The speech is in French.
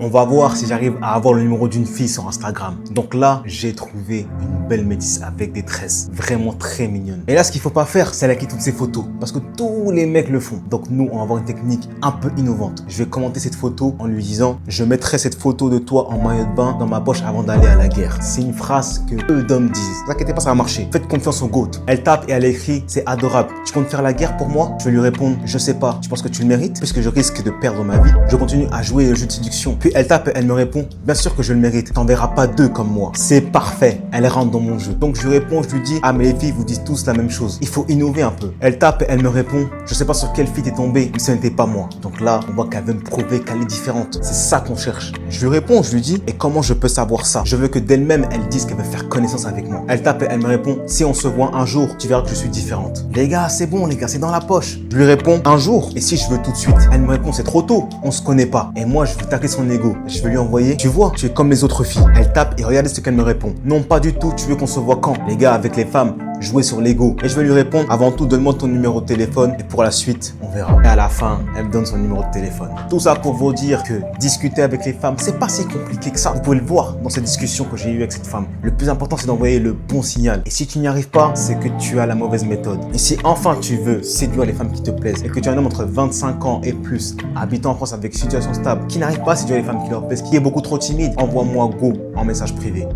On va voir si j'arrive à avoir le numéro d'une fille sur Instagram. Donc là, j'ai trouvé une belle métisse avec des tresses vraiment très mignonnes. Et là, ce qu'il faut pas faire, c'est liker toutes ces photos. Parce que tous les mecs le font. Donc nous, on va avoir une technique un peu innovante. Je vais commenter cette photo en lui disant: je mettrai cette photo de toi en maillot de bain dans ma poche avant d'aller à la guerre. C'est une phrase que peu d'hommes disent. Ne vous inquiétez pas, ça va marcher. Faites confiance au GOAT. Elle tape et elle écrit: c'est adorable. Tu comptes faire la guerre pour moi? Je vais lui répondre: je sais pas. Tu penses que tu le mérites? Puisque je risque de perdre ma vie, je continue à jouer le jeu de séduction. Puis elle tape et elle me répond: bien sûr que je le mérite. T'en verras pas deux comme moi. C'est parfait. Elle rentre dans mon jeu. Donc je lui réponds, je lui dis: ah, mais les filles vous disent tous la même chose. Il faut innover un peu. Elle tape et elle me répond: je sais pas sur quelle fille t'es tombée, mais ce n'était pas moi. Donc là, on voit qu'elle veut me prouver qu'elle est différente. C'est ça qu'on cherche. Je lui réponds, je lui dis: et comment je peux savoir ça? Je veux que d'elle-même, elle dise qu'elle veut faire connaissance avec moi. Elle tape et elle me répond: si on se voit un jour, tu verras que je suis différente. Les gars, c'est bon, les gars, c'est dans la poche. Je lui réponds: un jour. Et si je veux tout de suite? Elle me répond: c'est trop tôt. On se connaît pas. Et moi, je veux tacler son ego. Je veux lui envoyer: tu vois, tu es comme les autres filles. Elle tape et regardez ce qu'elle me répond: non, pas du tout. Tu veux qu'on se voit quand? Les gars, avec les femmes, jouer sur l'ego. Et je vais lui répondre: avant tout, donne-moi ton numéro de téléphone et pour la suite, on verra. Et à la fin, elle me donne son numéro de téléphone. Tout ça pour vous dire que discuter avec les femmes, c'est pas si compliqué que ça. Vous pouvez le voir dans cette discussion que j'ai eue avec cette femme. Le plus important, c'est d'envoyer le bon signal. Et si tu n'y arrives pas, c'est que tu as la mauvaise méthode. Et si enfin tu veux séduire les femmes qui te plaisent et que tu es un homme entre 25 ans et plus, habitant en France avec situation stable, qui n'arrive pas à séduire les femmes qui leur plaisent, qui est beaucoup trop timide, envoie-moi go en message privé.